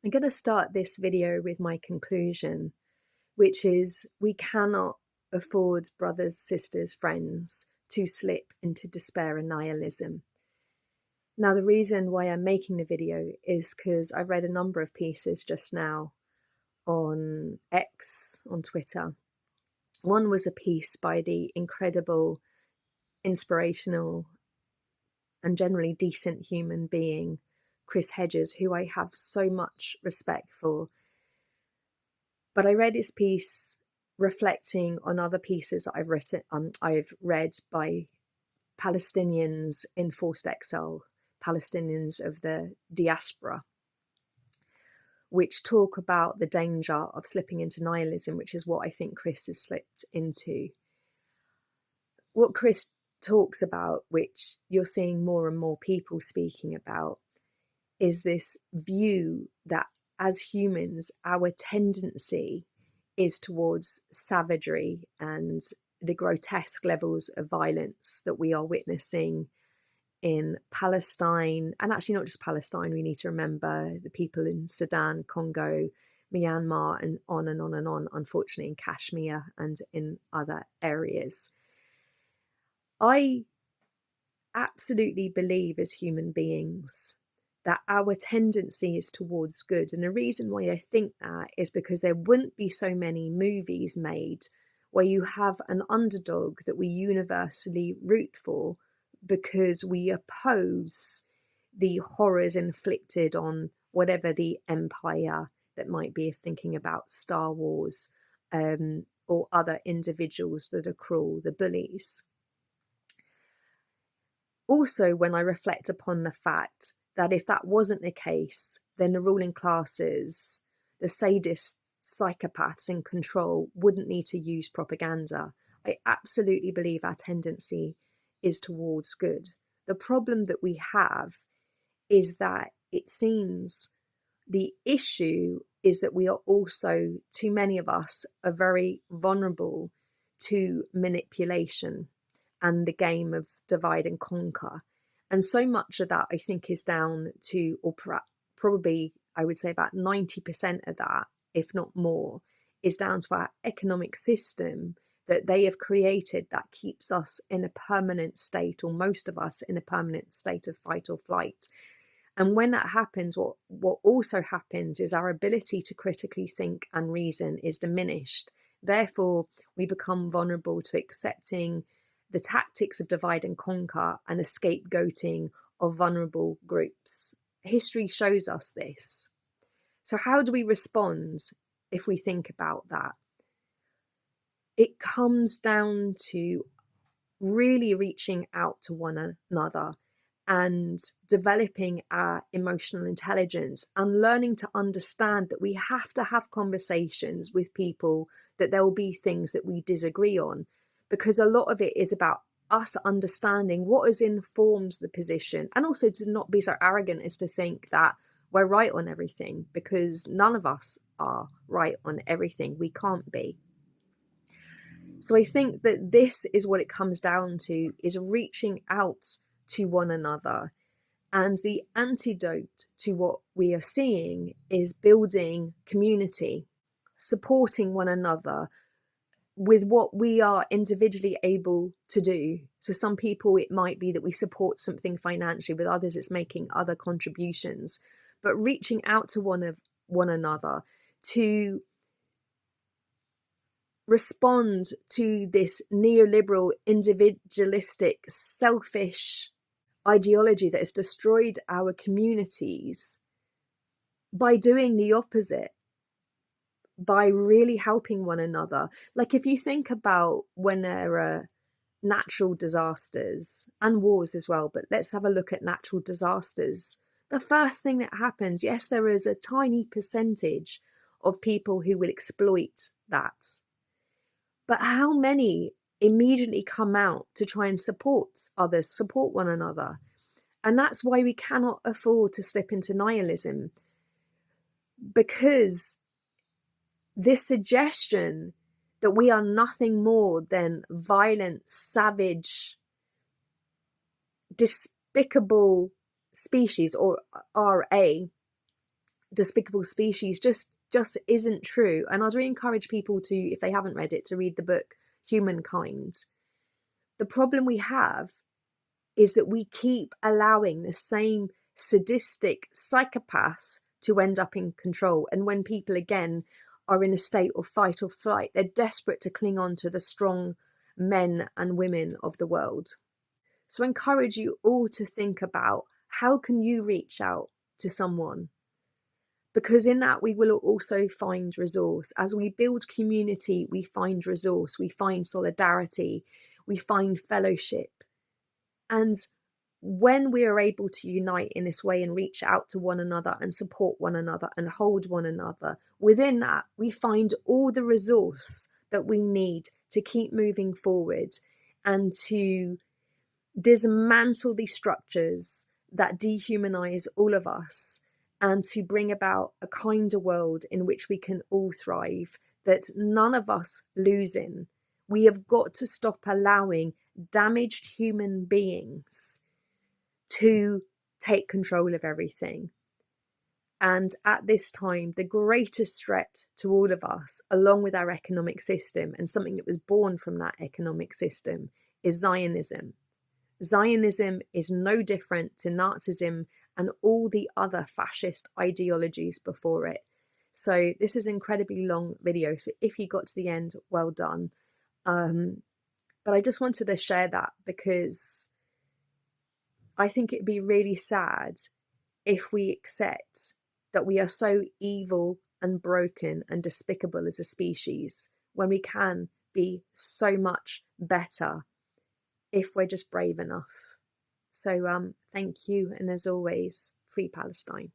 I'm going to start this video with my conclusion, which is we cannot afford brothers, sisters, friends to slip into despair and nihilism. Now, the reason why I'm making the video is because I've read a number of pieces just now on X, on Twitter. One was a piece by the incredible, inspirational, and generally decent human being, Chris Hedges, who I have so much respect for. But I read his piece reflecting on other pieces that I've read by Palestinians in forced exile, Palestinians of the diaspora, which talk about the danger of slipping into nihilism, which is what I think Chris has slipped into. What Chris talks about, which you're seeing more and more people speaking about, is this view that as humans, our tendency is towards savagery and the grotesque levels of violence that we are witnessing in Palestine, and actually not just Palestine. We need to remember the people in Sudan, Congo, Myanmar, and on and on and on, unfortunately in Kashmir and in other areas. I absolutely believe as human beings that our tendency is towards good. And the reason why I think that is because there wouldn't be so many movies made where you have an underdog that we universally root for because we oppose the horrors inflicted on whatever the empire that might be, thinking about Star Wars, or other individuals that are cruel, the bullies. Also, when I reflect upon the fact that if that wasn't the case, then the ruling classes, the sadists, psychopaths in control wouldn't need to use propaganda. I absolutely believe our tendency is towards good. The problem that we have is that it seems the issue is that we are also, too many of us, are very vulnerable to manipulation and the game of divide and conquer. And so much of that, I think, is down to, or probably I would say about 90% of that, if not more, is down to our economic system that they have created that keeps us in a permanent state, or most of us in a permanent state of fight or flight. And when that happens, what also happens is our ability to critically think and reason is diminished. Therefore, we become vulnerable to accepting the tactics of divide and conquer and the scapegoating of vulnerable groups. History shows us this. So how do we respond if we think about that? It comes down to really reaching out to one another and developing our emotional intelligence and learning to understand that we have to have conversations with people, that there will be things that we disagree on, because a lot of it is about us understanding what has informed the position, and also to not be so arrogant as to think that we're right on everything, because none of us are right on everything. We can't be. So I think that this is what it comes down to, is reaching out to one another. And the antidote to what we are seeing is building community, supporting one another with what we are individually able to do. So some people, it might be that we support something financially, with others it's making other contributions, but reaching out to one another to respond to this neoliberal, individualistic, selfish ideology that has destroyed our communities, by doing the opposite, by really helping one another. Like if you think about when there are natural disasters and wars as well, but let's have a look at natural disasters. The first thing that happens, yes, there is a tiny percentage of people who will exploit that. But how many immediately come out to try and support others, support one another? And that's why we cannot afford to slip into nihilism, because this suggestion that we are nothing more than violent, savage, despicable species, or RA, despicable species just isn't true. And I'd really encourage people to, if they haven't read it, to read the book Humankind. The problem we have is that we keep allowing the same sadistic psychopaths to end up in control. And when people, again, are in a state of fight or flight, they're desperate to cling on to the strong men and women of the world. So I encourage you all to think about, how can you reach out to someone? Because in that we will also find resource. As we build community, we find resource, we find solidarity, we find fellowship. And when we are able to unite in this way and reach out to one another and support one another and hold one another, within that we find all the resource that we need to keep moving forward and to dismantle these structures that dehumanize all of us, and to bring about a kinder world in which we can all thrive, that none of us lose in. We have got to stop allowing damaged human beings to take control of everything. And at this time, the greatest threat to all of us, along with our economic system, and something that was born from that economic system, is Zionism. Zionism is no different to Nazism and all the other fascist ideologies before it. So this is an incredibly long video, so if you got to the end, well done. But I just wanted to share that because I think it'd be really sad if we accept that we are so evil and broken and despicable as a species, when we can be so much better if we're just brave enough. So thank you, and as always, free Palestine.